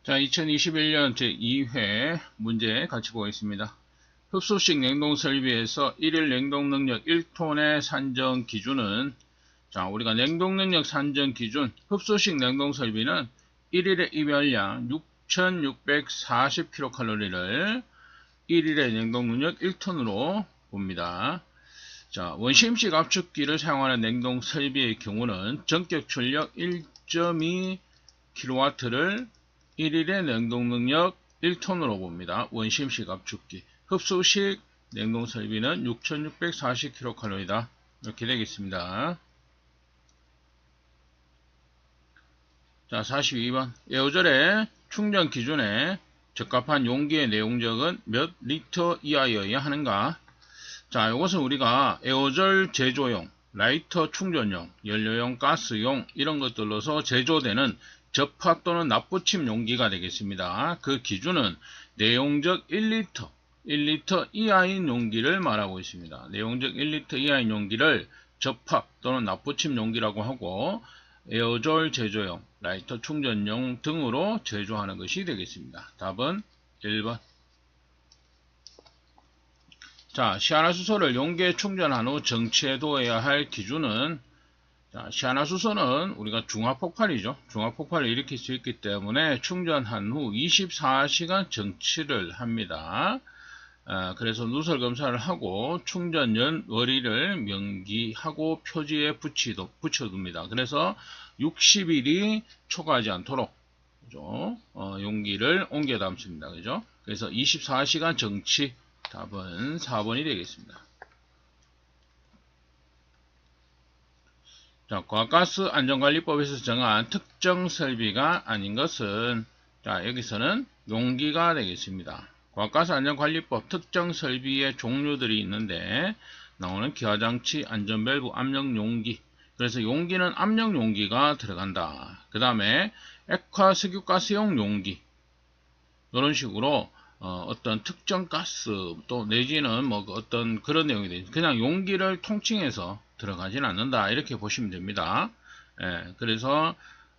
자, 2021년 제2회 문제 같이 보겠습니다. 흡수식 냉동 설비에서 1일 냉동 능력 1톤의 산정 기준은, 자, 우리가 냉동 능력 산정 기준, 흡수식 냉동 설비는 1일의 이멸량 6640kcal를 1일의 냉동 능력 1톤으로 봅니다. 자, 원심식 압축기를 사용하는 냉동 설비의 경우는 전격 출력 1.2kW를 1일의 냉동 능력 1톤으로 봅니다. 원심식 압축기. 흡수식 냉동 설비는 6640kcal이다. 이렇게 되겠습니다. 자, 42번. 에어졸의 충전 기준에 적합한 용기의 내용적은 몇 리터 이하여야 하는가? 자, 이것은 우리가 에어졸 제조용, 라이터 충전용, 연료용, 가스용 이런 것들로서 제조되는 접합 또는 납붙임 용기가 되겠습니다. 그 기준은 내용적 1리터 이하인 용기를 말하고 있습니다. 내용적 1리터 이하인 용기를 접합 또는 납붙임 용기라고 하고, 에어졸 제조용, 라이터 충전용 등으로 제조하는 것이 되겠습니다. 답은 1번. 자, 시아나수소를 용기에 충전한 후 정치해 두어야 할 기준은, 자, 시아나수소는 우리가 중화폭발이죠. 중화폭발을 일으킬 수 있기 때문에 충전한 후 24시간 정치를 합니다. 그래서 누설 검사를 하고 충전연 월일을 명기하고 표지에 붙여둡니다. 그래서 60일이 초과하지 않도록, 그죠? 용기를 옮겨 담습니다. 그죠? 그래서 24시간 정치, 답은 4번이 되겠습니다. 자, 과가스 안전관리법에서 정한 특정 설비가 아닌 것은, 자, 여기서는 용기가 되겠습니다. 과가스 안전관리법 특정 설비의 종류들이 있는데 나오는 기화장치, 안전밸브, 압력용기. 그래서 용기는 압력용기가 들어간다. 그 다음에 액화 석유가스용 용기. 이런 식으로 어떤 특정 가스 또 내지는 뭐 어떤 그런 내용이 되죠. 그냥 용기를 통칭해서 들어가진 않는다. 이렇게 보시면 됩니다. 그래서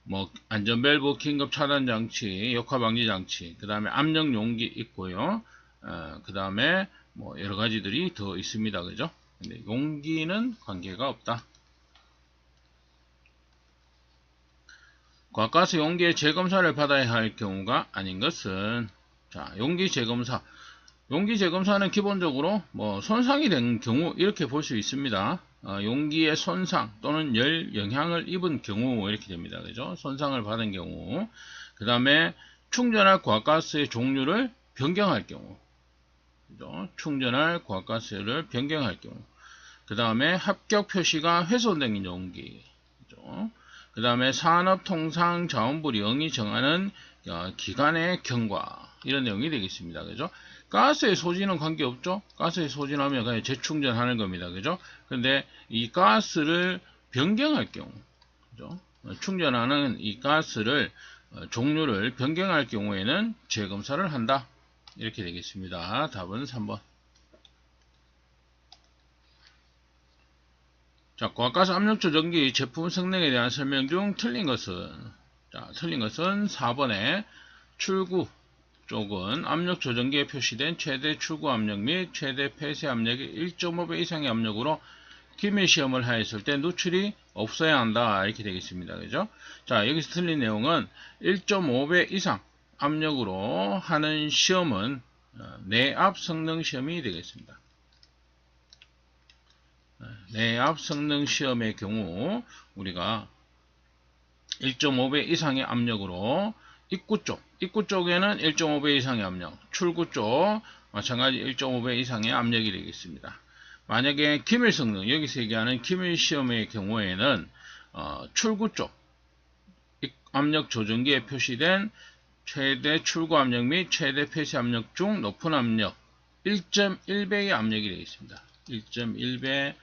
뭐 안전밸브, 긴급 차단 장치, 역화 방지 장치, 그 다음에 압력 용기 있고요. 그 다음에 뭐 여러 가지들이 더 있습니다. 그죠? 근데 용기는 관계가 없다. 과가스 용기의 재검사를 받아야 할 경우가 아닌 것은, 자, 용기 재검사. 용기 재검사는 기본적으로 뭐 손상이 된 경우 이렇게 볼 수 있습니다. 용기의 손상 또는 열 영향을 입은 경우 이렇게 됩니다. 그죠? 손상을 받은 경우. 그 다음에 충전할 과가스의 종류를 변경할 경우. 그죠? 충전할 과가스를 변경할 경우. 그 다음에 합격 표시가 훼손된 용기. 그죠? 그 다음에 산업통상자원부 령이 정하는 기간의 경과. 이런 내용이 되겠습니다. 그죠? 가스의 소진은 관계없죠? 가스의 소진하면 그냥 재충전하는 겁니다. 그죠? 근데 이 가스를 변경할 경우, 그죠? 충전하는 이 가스를, 종류를 변경할 경우에는 재검사를 한다. 이렇게 되겠습니다. 답은 3번. 자, 과가스 압력조정기 제품 성능에 대한 설명 중 틀린 것은, 자, 틀린 것은 4번에 출구 쪽은 압력 조정기에 표시된 최대 출구 압력 및 최대 폐쇄 압력의 1.5배 이상의 압력으로 기밀 시험을 하였을 때 누출이 없어야 한다. 이렇게 되겠습니다. 그죠? 자, 여기서 틀린 내용은 1.5배 이상 압력으로 하는 시험은 내압 성능 시험이 되겠습니다. 내압 성능 시험의 경우 우리가 1.5배 이상의 압력으로 입구 쪽에는 1.5배 이상의 압력, 출구 쪽 마찬가지 1.5배 이상의 압력이 되겠습니다. 만약에 기밀 성능, 여기서 얘기하는 기밀 시험의 경우에는 출구 쪽 압력 조정기에 표시된 최대 출구 압력 및 최대 폐쇄 압력 중 높은 압력 1.1배의 압력이 되겠습니다. 1.1배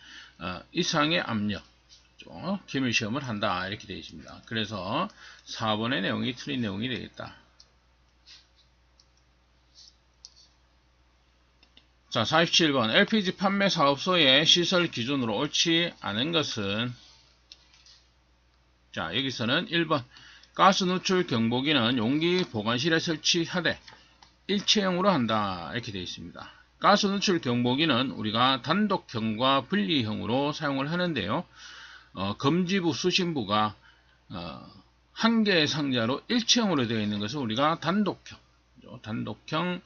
이상의 압력. 기밀 시험을 한다. 이렇게 되어 있습니다. 그래서 4번의 내용이 틀린 내용이 되겠다. 자, 47번. LPG 판매 사업소의 시설 기준으로 옳지 않은 것은, 자, 여기서는 1번. 가스 누출 경보기는 용기 보관실에 설치하되 일체형으로 한다. 이렇게 되어 있습니다. 가스 누출 경보기는 우리가 단독형과 분리형으로 사용을 하는데요. 검지부, 수신부가 한 개의 상자로 일체형으로 되어 있는 것을 우리가 단독형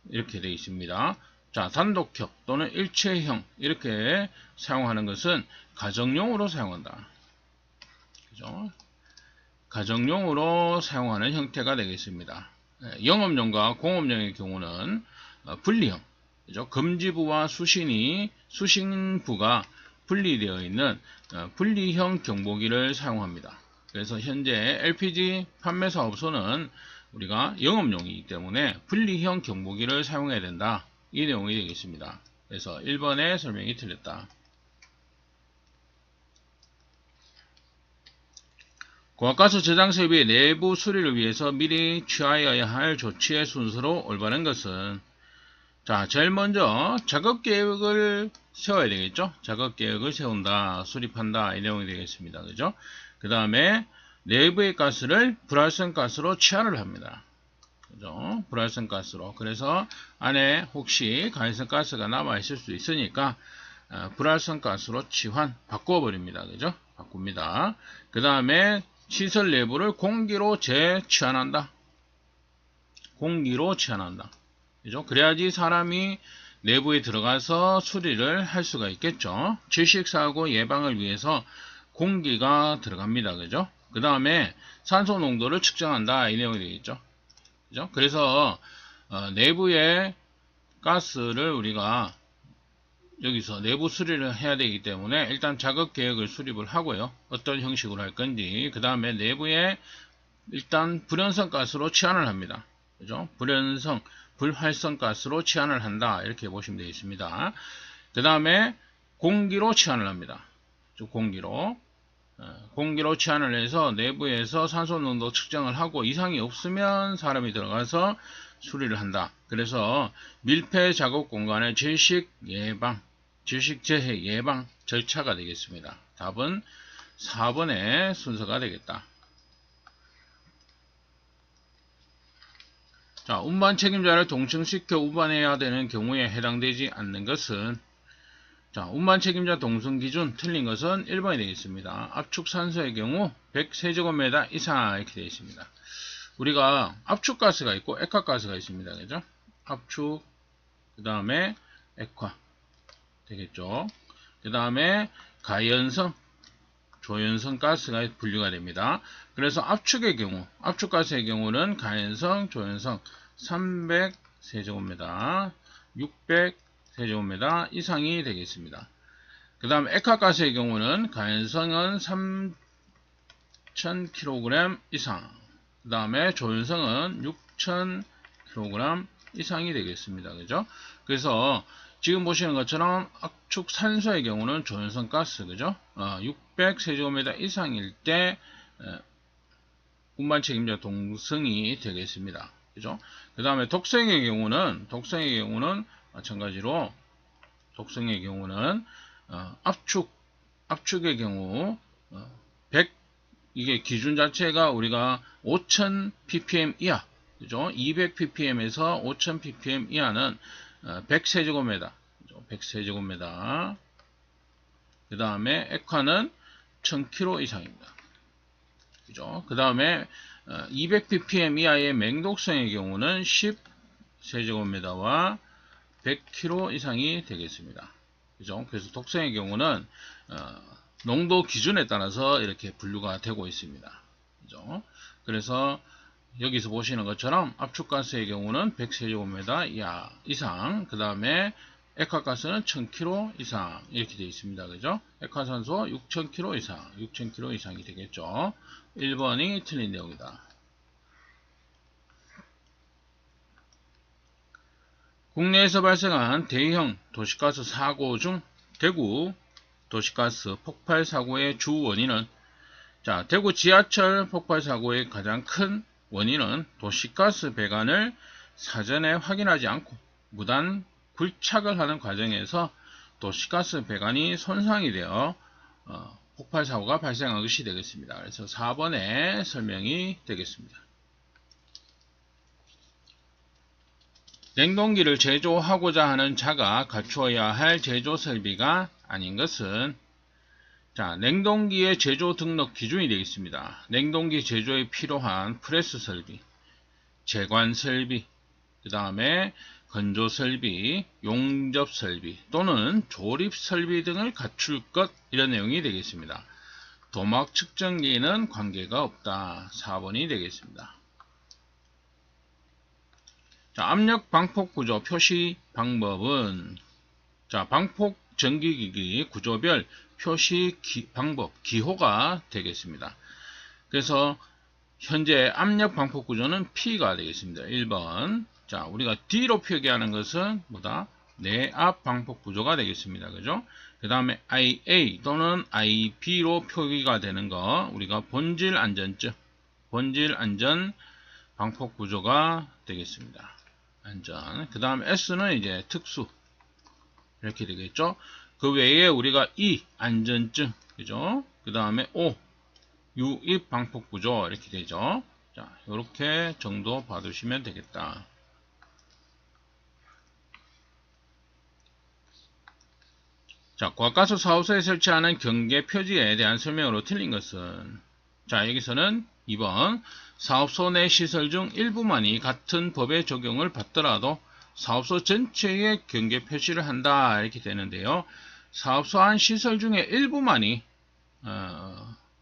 이렇게 되어 있습니다. 자, 단독형 또는 일체형 이렇게 사용하는 것은 가정용으로 사용한다. 그죠? 가정용으로 사용하는 형태가 되겠습니다. 영업용과 공업용의 경우는 분리형, 그죠? 검지부와 수신부가 분리되어 있는 분리형 경보기를 사용합니다. 그래서 현재 LPG 판매사업소는 우리가 영업용이기 때문에 분리형 경보기를 사용해야 된다. 이 내용이 되겠습니다. 그래서 1번의 설명이 틀렸다. 고압가스 저장 설비의 내부 수리를 위해서 미리 취하여야 할 조치의 순서로 올바른 것은, 자, 제일 먼저 작업 계획을 세워야 되겠죠. 작업 계획을 세운다, 수립한다, 이 내용이 되겠습니다. 그죠? 그 다음에 내부의 가스를 불활성 가스로 치환을 합니다. 그죠? 불활성 가스로. 그래서 안에 혹시 가해성 가스가 남아 있을 수 있으니까 불활성 가스로 치환 바꿔 버립니다. 그죠? 바꿉니다. 그 다음에 시설 내부를 공기로 재취환한다. 공기로 취환한다. 그죠? 그래야지 사람이 내부에 들어가서 수리를 할 수가 있겠죠. 질식사고 예방을 위해서 공기가 들어갑니다. 그죠? 그 다음에 산소 농도를 측정한다. 이 내용이 되겠죠. 그죠? 그래서 내부의 가스를 우리가 여기서 내부 수리를 해야 되기 때문에 일단 작업 계획을 수립을 하고요. 어떤 형식으로 할 건지, 그 다음에 내부에 일단 불연성 가스로 치환을 합니다. 그죠? 불활성 가스로 치환을 한다. 이렇게 보시면 되겠습니다. 그 다음에 공기로 치환을 합니다. 공기로 치환을 해서 내부에서 산소 농도 측정을 하고 이상이 없으면 사람이 들어가서 수리를 한다. 그래서 밀폐 작업 공간의 질식 재해 예방 절차가 되겠습니다. 답은 4번의 순서가 되겠다. 자, 운반 책임자를 동승시켜 운반해야 되는 경우에 해당되지 않는 것은, 자, 운반 책임자 동승 기준 틀린 것은 1번이 되겠습니다. 압축 산소의 경우 100세제곱미터 이상 이렇게 되어 있습니다. 우리가 압축가스가 있고 액화가스가 있습니다. 그죠? 압축, 그 다음에 액화 되겠죠. 그 다음에 가연성, 조연성 가스가 분류가 됩니다. 그래서 압축의 경우, 압축가스의 경우는 가연성, 조연성 300세제곱미터, 600세제곱미터 이상이 되겠습니다. 그 다음 액화가스의 경우는 가연성은 3000kg 이상, 그 다음에 조연성은 6000kg 이상이 되겠습니다. 그죠? 그래서 지금 보시는 것처럼 압축 산소의 경우는 조연성 가스, 그죠? 600세제곱미터 이상일 때 운반 책임자 동승이 되겠습니다. 그죠? 그 다음에 독성의 경우는 마찬가지로 독성의 경우는 압축의 경우 100, 이게 기준 자체가 우리가 5000ppm 이하, 그죠? 200ppm에서 5000ppm 이하는 100세제곱미터, 100세제곱미터. 그 다음에 액화는 1000kg 이상입니다. 그죠? 그 다음에 200ppm 이하의 맹독성의 경우는 10세제곱미터와 100kg 이상이 되겠습니다. 그죠? 그래서 독성의 경우는 농도 기준에 따라서 이렇게 분류가 되고 있습니다. 그죠? 그래서 여기서 보시는 것처럼 압축가스의 경우는 100세제곱미터 이상, 그 다음에 액화가스는 1000kg 이상 이렇게 되어 있습니다. 그죠? 액화산소 6000kg 이상, 6000kg 이상이 되겠죠. 1번이 틀린 내용이다. 국내에서 발생한 대형 도시가스 사고 중 대구 도시가스 폭발 사고의 주 원인은, 자, 대구 지하철 폭발 사고의 가장 큰 원인은 도시가스 배관을 사전에 확인하지 않고 무단 굴착을 하는 과정에서 도시가스 배관이 손상이 되어 폭발 사고가 발생한 것이 되겠습니다. 그래서 4번에 설명이 되겠습니다. 냉동기를 제조하고자 하는 자가 갖추어야 할 제조 설비가 아닌 것은, 자, 냉동기의 제조 등록 기준이 되겠습니다. 냉동기 제조에 필요한 프레스 설비, 제관 설비, 그 다음에 건조 설비, 용접 설비 또는 조립 설비 등을 갖출 것, 이런 내용이 되겠습니다. 도막 측정기에는 관계가 없다. 4번이 되겠습니다. 자, 압력 방폭 구조 표시 방법은, 자, 방폭 전기기기 구조별 표시 방법 기호가 되겠습니다. 그래서 현재 압력 방폭 구조는 P가 되겠습니다. 1번. 자, 우리가 D로 표기하는 것은 뭐다? 내압 방폭 구조가 되겠습니다. 그죠? 그 다음에 IA 또는 IB로 표기가 되는 거, 우리가 본질 안전증, 본질 안전 방폭 구조가 되겠습니다. 안전. 그 다음 S는 이제 특수, 이렇게 되겠죠. 그 외에 우리가 E 안전증, 그죠? 그 다음에 O 유입 방폭 구조, 이렇게 되죠. 자, 이렇게 정도 봐두시면 되겠다. 자, 과가수 사업소에 설치하는 경계 표지에 대한 설명으로 틀린 것은, 자, 여기서는 2번 사업소 내 시설 중 일부만이 같은 법의 적용을 받더라도 사업소 전체에 경계 표시를 한다, 이렇게 되는데요. 사업소 안 시설 중에 일부만이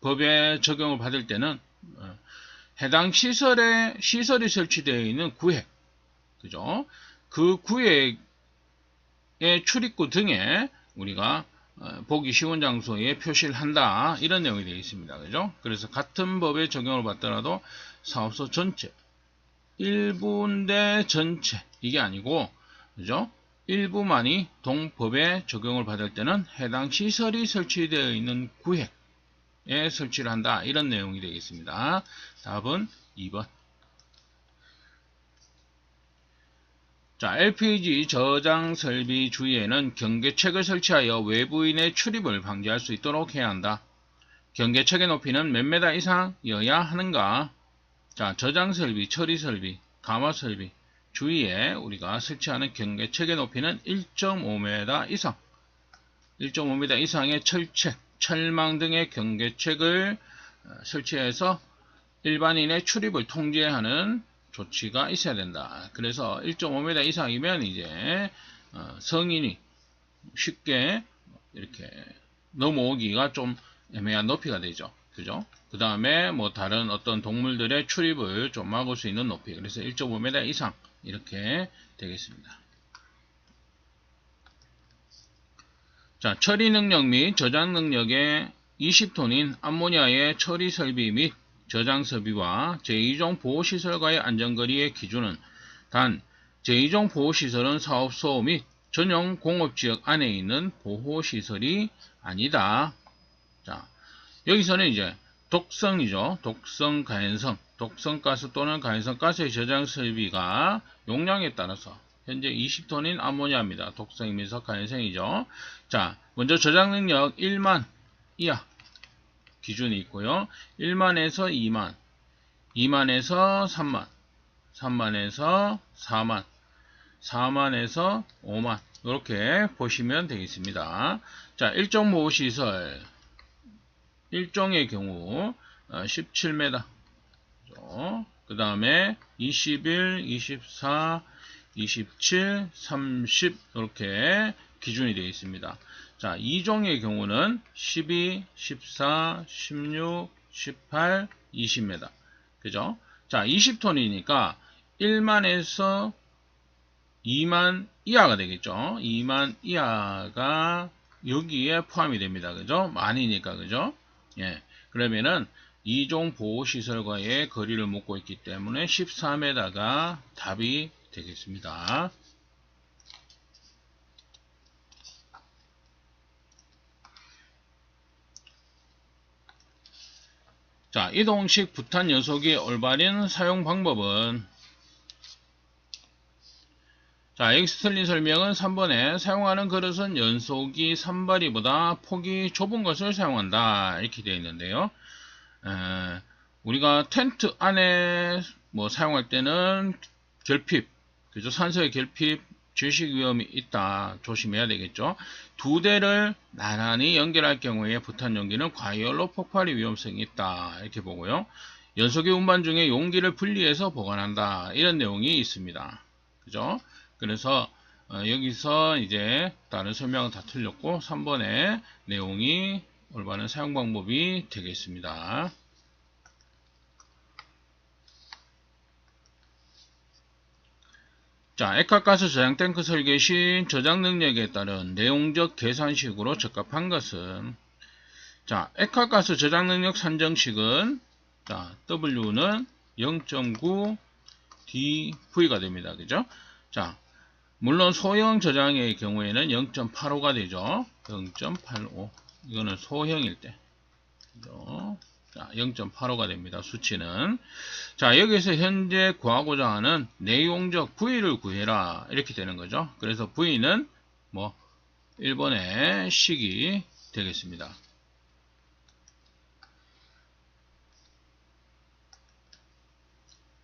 법의 적용을 받을 때는 해당 시설이 설치되어 있는 구획, 그죠? 그 구획의 출입구 등에 우리가 보기 쉬운 장소에 표시를 한다, 이런 내용이 되어 있습니다. 그죠? 그래서 같은 법의 적용을 받더라도 사업소 전체, 일부인데 전체, 이게 아니고, 그죠? 일부만이 동법의 적용을 받을 때는 해당 시설이 설치되어 있는 구획에 설치를 한다, 이런 내용이 되겠습니다. 답은 2번. 자, LPG 저장 설비 주위에는 경계책을 설치하여 외부인의 출입을 방지할 수 있도록 해야 한다. 경계책의 높이는 몇 미터 이상이어야 하는가? 자, 저장 설비, 처리 설비, 감화 설비 주위에 우리가 설치하는 경계책의 높이는 1.5m 이상, 1.5m 이상의 철책, 철망 등의 경계책을 설치해서 일반인의 출입을 통제하는 조치가 있어야 된다. 그래서 1.5m 이상이면 이제 성인이 쉽게 이렇게 넘어오기가 좀 애매한 높이가 되죠. 그죠? 그 다음에 뭐 다른 어떤 동물들의 출입을 좀 막을 수 있는 높이. 그래서 1.5m 이상 이렇게 되겠습니다. 자, 처리 능력 및 저장 능력의 20톤인 암모니아의 처리 설비 및 저장 설비와 제2종 보호시설과의 안전거리의 기준은 단 제2종 보호시설은 사업소 및 전용 공업지역 안에 있는 보호시설이 아니다. 자, 여기서는 이제 독성이죠. 독성 가연성, 독성가스 또는 가연성 가스의 저장 설비가 용량에 따라서 현재 20톤인 암모니아입니다. 독성이면서 가연성이죠. 자, 먼저 저장 능력 1만 이하 기준이 있고요. 1만에서 2만, 2만에서 3만, 3만에서 4만, 4만에서 5만, 이렇게 보시면 되겠습니다. 자, 일종 보호시설 1종의 경우 17m, 그 다음에 21, 24, 27, 30 이렇게 기준이 되어 있습니다. 자, 2종의 경우는 12, 14, 16, 18, 20m. 그죠? 자, 20톤이니까 1만에서 2만 이하가 되겠죠? 2만 이하가 여기에 포함이 됩니다. 그죠? 만이니까, 그죠? 예. 그러면은 2종 보호시설과의 거리를 묻고 있기 때문에 14m가 답이 되겠습니다. 자, 이동식 부탄 연소기의 올바른 사용 방법은, 자, 여기서 틀린 설명은 3번에 사용하는 그릇은 연속이 3발이보다 폭이 좁은 것을 사용한다. 이렇게 되어 있는데요. 우리가 텐트 안에 뭐 사용할 때는 결핍, 그죠? 산소의 결핍, 질식 위험이 있다. 조심해야 되겠죠. 두 대를 나란히 연결할 경우에 부탄 용기는 과열로 폭발의 위험성이 있다. 이렇게 보고요. 연속의 운반 중에 용기를 분리해서 보관한다. 이런 내용이 있습니다. 그죠? 그래서 여기서 이제 다른 설명은 다 틀렸고 3번의 내용이 올바른 사용 방법이 되겠습니다. 자, 액화가스 저장 탱크 설계 시 저장 능력에 따른 내용적 계산식으로 적합한 것은, 자, 액화가스 저장 능력 산정식은, 자, W는 0.9 dV가 됩니다. 그죠? 자, 물론 소형 저장의 경우에는 0.85가 되죠. 0.85. 이거는 소형일 때. 그죠? 자, 0.85가 됩니다. 수치는. 자, 여기서 현재 구하고자 하는 내용적 V를 구해라. 이렇게 되는 거죠. 그래서 V는 뭐 1번의 식이 되겠습니다.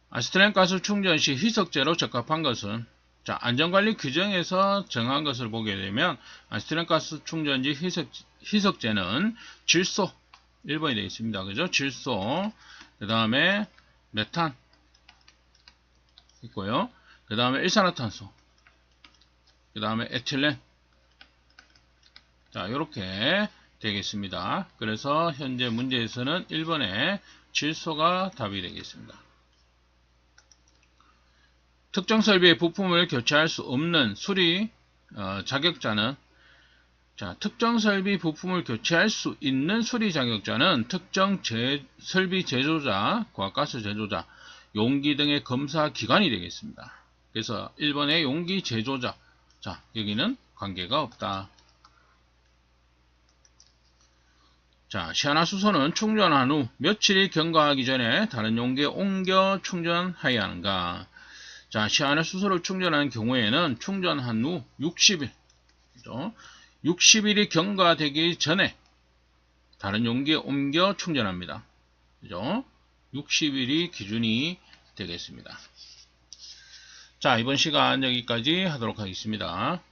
아세틸렌 가스 충전 시 희석제로 적합한 것은, 자, 안전관리 규정에서 정한 것을 보게 되면 아세틸렌 가스 충전지 희석제는 질소 1번이 되어 있습니다. 그죠? 질소, 그 다음에 메탄 있고요. 그 다음에 일산화탄소, 그 다음에 에틸렌. 자, 이렇게 되겠습니다. 그래서 현재 문제에서는 1번에 질소가 답이 되겠습니다. 특정 설비의 부품을 교체할 수 없는 수리 자격자는, 자, 특정 설비 부품을 교체할 수 있는 수리 자격자는 특정 설비 제조자, 과가스 제조자, 용기 등의 검사 기관이 되겠습니다. 그래서 1번의 용기 제조자, 자, 여기는 관계가 없다. 자, 시아나수소는 충전한 후 며칠이 경과하기 전에 다른 용기에 옮겨 충전하여야 하는가? 자, 시아나수소를 충전하는 경우에는 충전한 후 60일, 그죠? 60일이 경과되기 전에 다른 용기에 옮겨 충전합니다. 그죠? 60일이 기준이 되겠습니다. 자, 이번 시간 여기까지 하도록 하겠습니다.